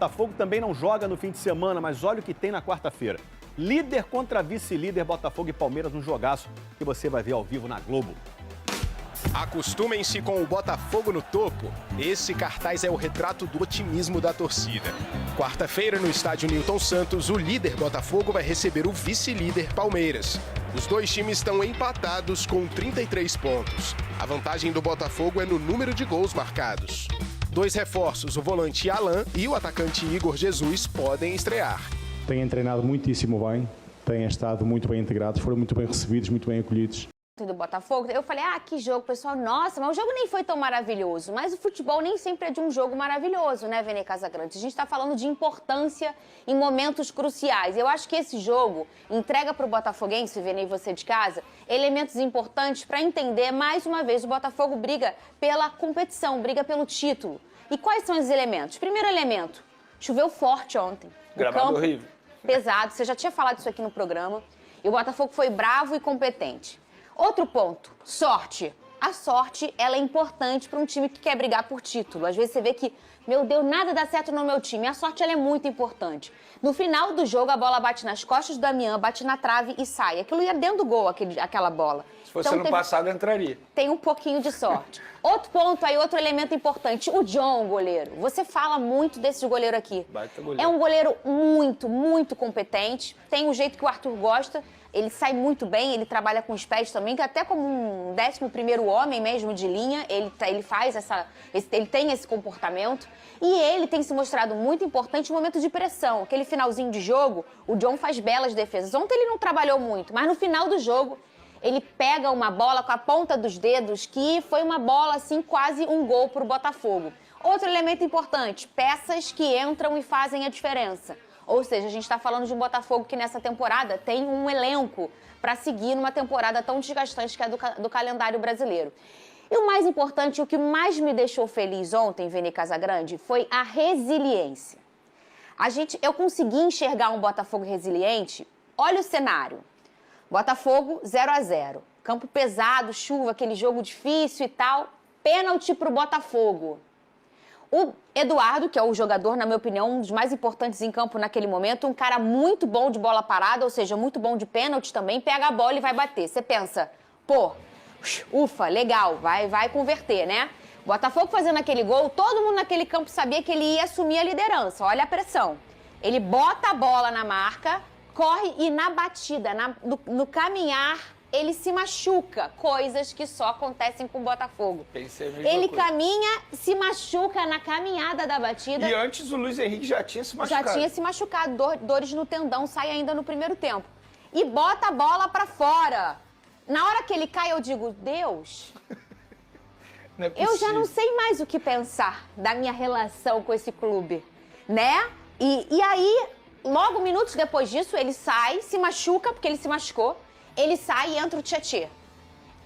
Botafogo também não joga no fim de semana, mas olha o que tem na quarta-feira. Líder contra vice-líder, Botafogo e Palmeiras, um jogaço que você vai ver ao vivo na Globo. Acostumem-se com o Botafogo no topo. Esse cartaz é o retrato do otimismo da torcida. Quarta-feira, no estádio Newton Santos, o líder Botafogo vai receber o vice-líder Palmeiras. Os dois times estão empatados com 33 pontos. A vantagem do Botafogo é no número de gols marcados. Dois reforços, o volante Alan e o atacante Igor Jesus, podem estrear. Têm treinado muitíssimo bem, têm estado muito bem integrados, foram muito bem recebidos, muito bem acolhidos. Do Botafogo, eu falei, que jogo, pessoal, nossa, mas o jogo nem foi tão maravilhoso, mas o futebol nem sempre é de um jogo maravilhoso, né, Vene Casagrande? A gente tá falando de importância em momentos cruciais. Eu acho que esse jogo entrega pro botafoguense, Vene, e você de casa, elementos importantes para entender, mais uma vez, o Botafogo briga pela competição, briga pelo título. E quais são os elementos? Primeiro elemento, choveu forte ontem. Gramado horrível. Pesado, você já tinha falado isso aqui no programa, e o Botafogo foi bravo e competente. Outro ponto, sorte. A sorte, ela é importante para um time que quer brigar por título. Às vezes você vê que, meu Deus, nada dá certo no meu time. A sorte, ela é muito importante. No final do jogo, a bola bate nas costas do Damian, bate na trave e sai. Aquilo ia dentro do gol, aquela bola. Se fosse ano passado, entraria. Tem um pouquinho de sorte. Outro ponto aí, outro elemento importante, o John, goleiro. Você fala muito desse goleiro aqui. Baita goleiro. É um goleiro muito, muito competente. Tem o jeito que o Arthur gosta. Ele sai muito bem, ele trabalha com os pés também, que até como um 11º homem mesmo de linha, ele faz ele tem esse comportamento. E ele tem se mostrado muito importante no momento de pressão. Aquele finalzinho de jogo, o John faz belas defesas. Ontem ele não trabalhou muito, mas no final do jogo, ele pega uma bola com a ponta dos dedos, que foi uma bola, assim, quase um gol pro Botafogo. Outro elemento importante, peças que entram e fazem a diferença. Ou seja, a gente está falando de um Botafogo que nessa temporada tem um elenco para seguir numa temporada tão desgastante que é do calendário brasileiro. E o mais importante, o que mais me deixou feliz ontem, Vene Casagrande, foi a resiliência. Eu consegui enxergar um Botafogo resiliente. Olha o cenário. Botafogo 0-0. Campo pesado, chuva, aquele jogo difícil e tal. Pênalti para o Botafogo. O Eduardo, que é o jogador, na minha opinião, um dos mais importantes em campo naquele momento, um cara muito bom de bola parada, ou seja, muito bom de pênalti também, pega a bola e vai bater. Você pensa, ufa, legal, vai converter, né? Botafogo fazendo aquele gol, todo mundo naquele campo sabia que ele ia assumir a liderança, olha a pressão. Ele bota a bola na marca, corre e na batida, no caminhar, ele se machuca, coisas que só acontecem com o Botafogo. Ele caminha, se machuca na caminhada da batida. E antes o Luiz Henrique já tinha se machucado. Já tinha se machucado, dores no tendão, sai ainda no primeiro tempo. E bota a bola pra fora. Na hora que ele cai, eu digo, Deus, eu já não sei mais o que pensar da minha relação com esse clube, né? E aí, logo minutos depois disso, ele sai, se machuca, porque ele se machucou. Ele sai e entra o Tietê.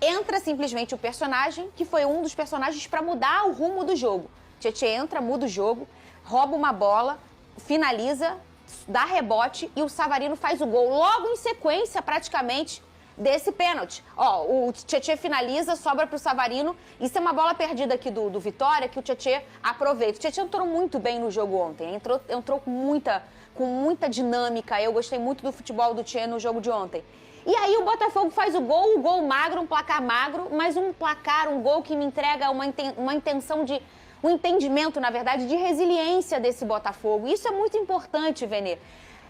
Entra simplesmente o personagem, que foi um dos personagens para mudar o rumo do jogo. Tietê entra, muda o jogo, rouba uma bola, finaliza, dá rebote e o Savarino faz o gol logo em sequência, praticamente, desse pênalti. O Tietê finaliza, sobra para o Savarino. Isso é uma bola perdida aqui do Vitória, que o Tietê aproveita. O Tietê entrou muito bem no jogo ontem, entrou com muita dinâmica. Eu gostei muito do futebol do Tietê no jogo de ontem. E aí o Botafogo faz o gol magro, um placar magro, mas um gol que me entrega uma intenção um entendimento, na verdade, de resiliência desse Botafogo. Isso é muito importante, Vene.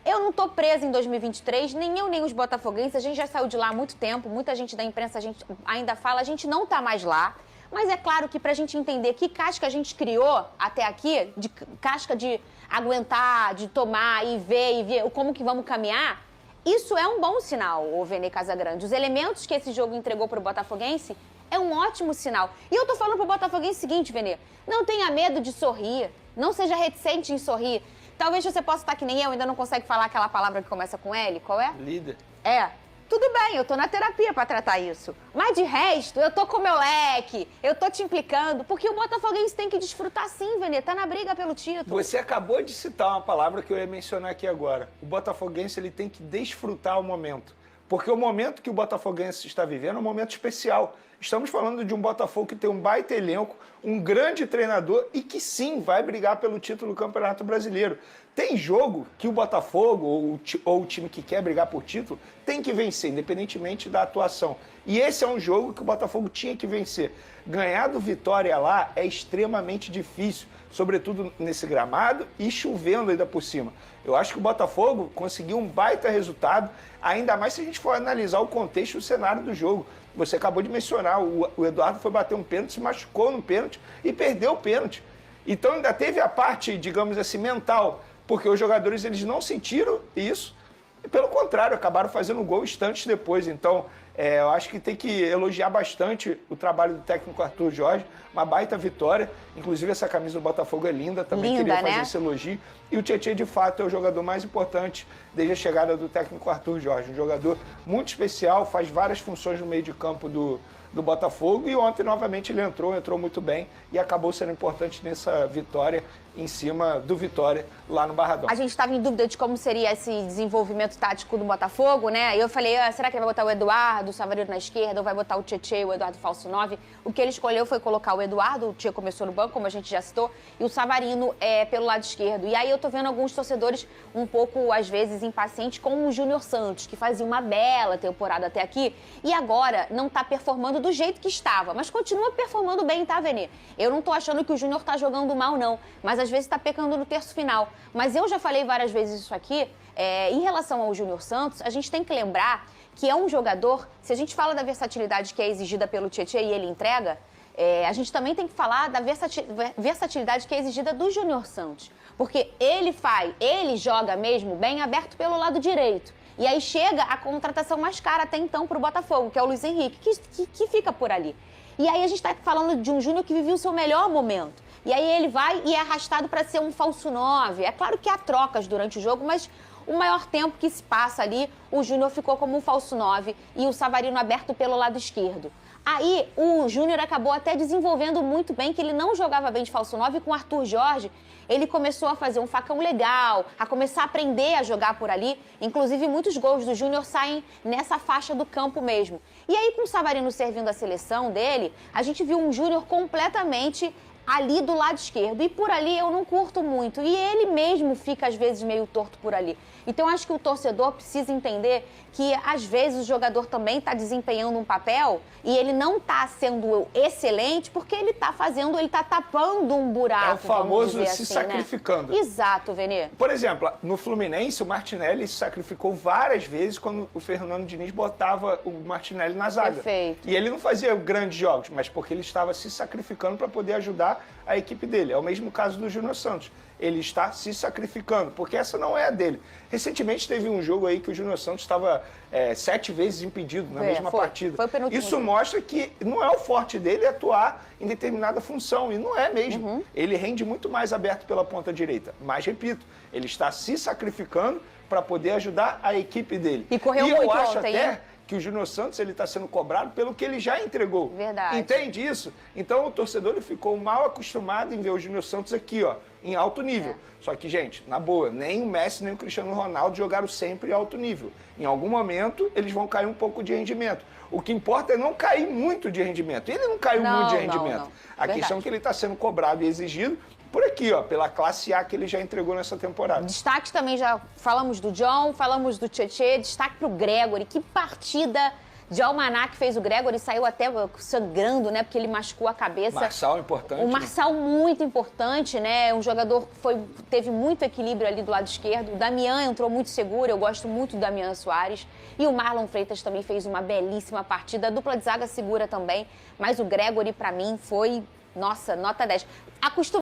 Eu não tô presa em 2023, nem eu, nem os botafoguenses, a gente já saiu de lá há muito tempo, muita gente da imprensa ainda fala, a gente não tá mais lá. Mas é claro que pra gente entender que casca a gente criou até aqui, de casca de aguentar, de tomar e ver como que vamos caminhar, isso é um bom sinal, ô Vene Casagrande. Os elementos que esse jogo entregou pro botafoguense é um ótimo sinal. E eu tô falando pro botafoguense o seguinte, Vene, não tenha medo de sorrir, não seja reticente em sorrir. Talvez você possa estar que nem eu, ainda não consegue falar aquela palavra que começa com L, qual é? Líder. Tudo bem, eu tô na terapia pra tratar isso. Mas de resto, eu tô com o meu leque, eu tô te implicando, porque o botafoguense tem que desfrutar sim, Vene, tá na briga pelo título. Você acabou de citar uma palavra que eu ia mencionar aqui agora. O botafoguense, ele tem que desfrutar o momento. Porque o momento que o Botafoguense está vivendo é um momento especial. Estamos falando de um Botafogo que tem um baita elenco, um grande treinador e que sim vai brigar pelo título do Campeonato Brasileiro. Tem jogo que o Botafogo ou o time que quer brigar por título tem que vencer, independentemente da atuação. E esse é um jogo que o Botafogo tinha que vencer. Ganhar do Vitória lá é extremamente difícil, sobretudo nesse gramado e chovendo ainda por cima. Eu acho que o Botafogo conseguiu um baita resultado, ainda mais se a gente for analisar o contexto e o cenário do jogo. Você acabou de mencionar, o Eduardo foi bater um pênalti, se machucou no pênalti e perdeu o pênalti. Então ainda teve a parte, digamos assim, mental, porque os jogadores eles não sentiram isso e, pelo contrário, acabaram fazendo um gol instantes depois. Então, eu acho que tem que elogiar bastante o trabalho do técnico Arthur Jorge, uma baita vitória. Inclusive, essa camisa do Botafogo é linda, também linda, queria fazer né? esse elogio. E o Tietê, de fato, é o jogador mais importante desde a chegada do técnico Arthur Jorge. Um jogador muito especial, faz várias funções no meio de campo do Botafogo. E ontem, novamente, ele entrou muito bem e acabou sendo importante nessa vitória em cima do Vitória lá no Barradão. A gente estava em dúvida de como seria esse desenvolvimento tático do Botafogo, né? E eu falei, será que ele vai botar o Eduardo, o Savarino na esquerda, ou vai botar o Tietê e o Eduardo falso 9? O que ele escolheu foi colocar o Eduardo, o Tietê começou no banco, como a gente já citou, e o Savarino pelo lado esquerdo. E aí eu tô vendo alguns torcedores um pouco, às vezes, impacientes com o Júnior Santos, que fazia uma bela temporada até aqui, e agora não tá performando do jeito que estava, mas continua performando bem, tá, Vene? Eu não tô achando que o Júnior tá jogando mal, não, mas às vezes está pecando no terço final. Mas eu já falei várias vezes isso aqui, em relação ao Júnior Santos, a gente tem que lembrar que é um jogador, se a gente fala da versatilidade que é exigida pelo Tietê e ele entrega, a gente também tem que falar da versatilidade que é exigida do Júnior Santos. Porque ele joga mesmo bem aberto pelo lado direito. E aí chega a contratação mais cara até então para o Botafogo, que é o Luiz Henrique, que fica por ali. E aí a gente está falando de um Júnior que viveu o seu melhor momento. E aí ele vai e é arrastado para ser um falso 9. É claro que há trocas durante o jogo, mas o maior tempo que se passa ali, o Júnior ficou como um falso 9 e o Savarino aberto pelo lado esquerdo. Aí o Júnior acabou até desenvolvendo muito bem, que ele não jogava bem de falso 9, e com o Arthur Jorge ele começou a fazer um facão legal, a começar a aprender a jogar por ali. Inclusive, muitos gols do Júnior saem nessa faixa do campo mesmo. E aí, com o Savarino servindo a seleção dele, a gente viu um Júnior completamente ali do lado esquerdo. E por ali eu não curto muito. E ele mesmo fica, às vezes, meio torto por ali. Então, acho que o torcedor precisa entender que, às vezes, o jogador também está desempenhando um papel e ele não está sendo excelente porque ele está tapando um buraco. É o famoso se assim, sacrificando. Né? Exato, Vene. Por exemplo, no Fluminense, o Martinelli se sacrificou várias vezes quando o Fernando Diniz botava o Martinelli na zaga. Perfeito. E ele não fazia grandes jogos, mas porque ele estava se sacrificando para poder ajudar a equipe dele. É o mesmo caso do Júnior Santos. Ele está se sacrificando, porque essa não é a dele. Recentemente teve um jogo aí que o Júnior Santos estava 7 vezes impedido na mesma partida. Foi o penúltimo Isso jogo. Mostra que não é o forte dele atuar em determinada função, e não é mesmo. Uhum. Ele rende muito mais aberto pela ponta direita. Mas, repito, ele está se sacrificando para poder ajudar a equipe dele. E correu muito eu acho ontem, até hein? que o Júnior Santos ele está sendo cobrado pelo que ele já entregou. Verdade. Entende isso? Então o torcedor ele ficou mal acostumado em ver o Júnior Santos aqui, ó, em alto nível. Só que, gente, na boa, nem o Messi nem o Cristiano Ronaldo jogaram sempre em alto nível. Em algum momento eles vão cair um pouco de rendimento. O que importa é não cair muito de rendimento. Ele não caiu muito de rendimento. Não. A Verdade. questão é que ele está sendo cobrado e exigido por aqui, ó, pela classe A que ele já entregou nessa temporada. Destaques também, já falamos do John, falamos do Tietê, destaque pro Gregory. Que partida de Almanac fez o Gregory, saiu até sangrando, né, porque ele machucou a cabeça. Marçal importante. O Marçal muito importante, né, um jogador que teve muito equilíbrio ali do lado esquerdo. O Damian entrou muito seguro, eu gosto muito do Damian Soares. E o Marlon Freitas também fez uma belíssima partida. A dupla de zaga segura também, mas o Gregory, pra mim, foi, nossa, nota 10.